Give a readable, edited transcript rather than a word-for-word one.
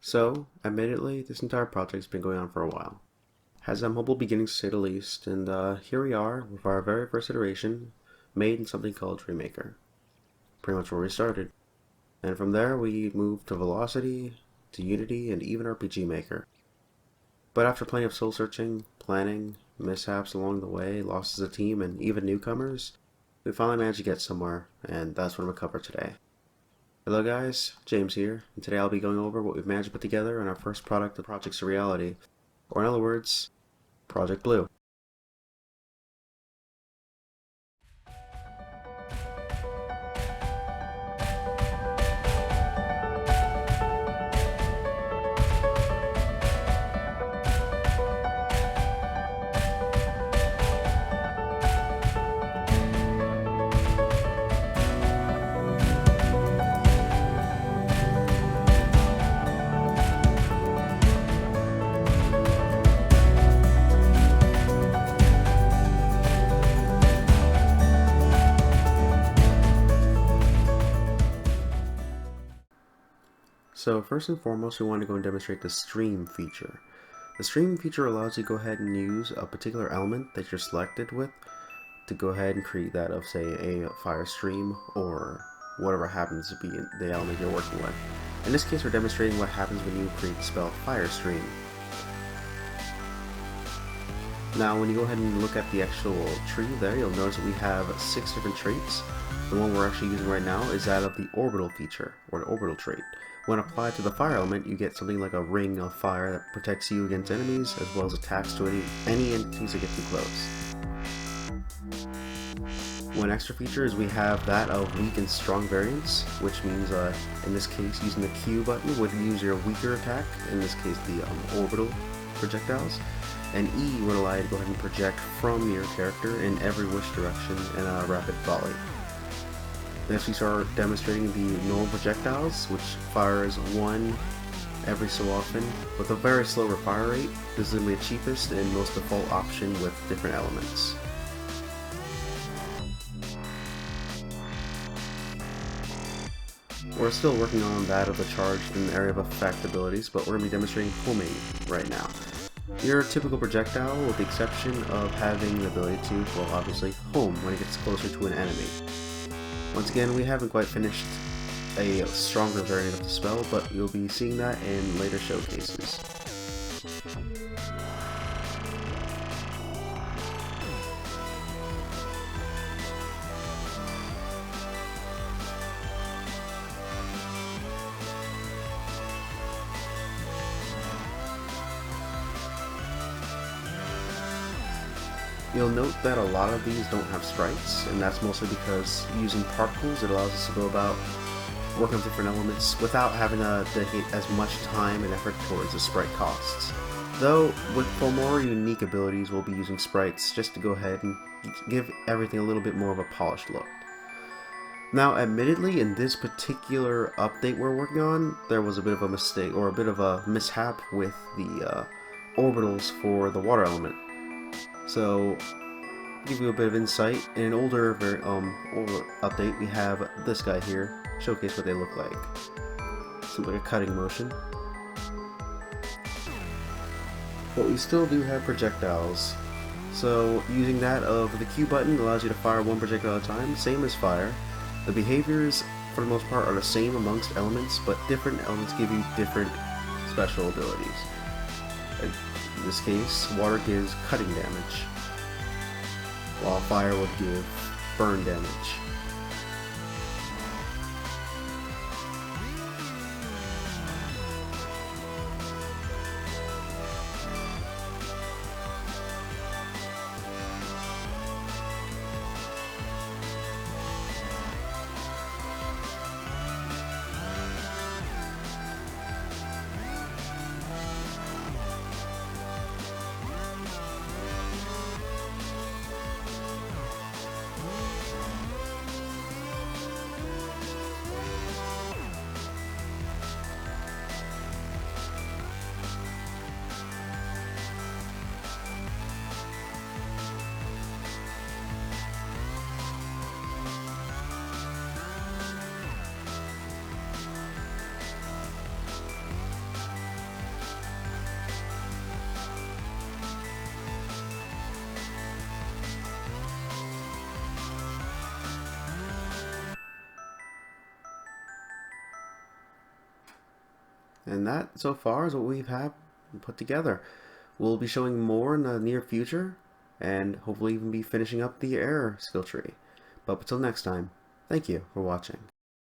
So, admittedly, this entire project's been going on for a while. Has a humble beginnings to say the least, and here we are with our very first iteration, made in something called Dreammaker. Pretty much where we started. And from there we moved to Velocity, to Unity, and even RPG Maker. But after plenty of soul searching, planning, mishaps along the way, losses of team, and even newcomers, we finally managed to get somewhere, and that's what I'm going to cover today. Hello guys, James here, and today I'll be going over what we've managed to put together in our first product of Project Reality, or in other words, Project Blue. So first and foremost, we want to go and demonstrate the stream feature. The stream feature allows you to go ahead and use a particular element that you're selected with to go ahead and create that of, say, a fire stream or whatever happens to be the element you're working with. In this case, we're demonstrating what happens when you create the spell Fire Stream. Now, when you go ahead and look at the actual tree there, you'll notice that we have 6 different traits. The one we're actually using right now is that of the orbital feature, or the orbital trait. When applied to the fire element, you get something like a ring of fire that protects you against enemies, as well as attacks to any entities that get too close. One extra feature is we have that of weak and strong variants, which means in this case using the Q button would use your weaker attack, in this case the orbital projectiles, and E would allow you to go ahead and project from your character in every which direction in a rapid volley. Next we start demonstrating the normal projectiles, which fires one every so often with a very slower fire rate. This is going to be the cheapest and most default option with different elements. We're still working on that of the charged in the area of effect abilities, but we're going to be demonstrating homing right now. Your typical projectile, with the exception of having the ability to, well, obviously, home when it gets closer to an enemy. Once again, we haven't quite finished a stronger variant of the spell, but you'll be seeing that in later showcases. You'll note that a lot of these don't have sprites, and that's mostly because using particles it allows us to go about working with different elements without having to dedicate as much time and effort towards the sprite costs. Though, for more unique abilities we'll be using sprites just to go ahead and give everything a little bit more of a polished look. Now, admittedly, in this particular update we're working on, there was a bit of a mistake, or a bit of a mishap with the orbitals for the water element. So, to give you a bit of insight, in an older update, we have this guy here, showcase what they look like. Something like a cutting motion. But we still do have projectiles. So, using that of the Q button allows you to fire one projectile at a time, same as fire. The behaviors, for the most part, are the same amongst elements, but different elements give you different special abilities. In this case, water gives cutting damage, while fire would give burn damage. And that, so far, is what we have put together. We'll be showing more in the near future, and hopefully even be finishing up the air skill tree. But until next time, thank you for watching.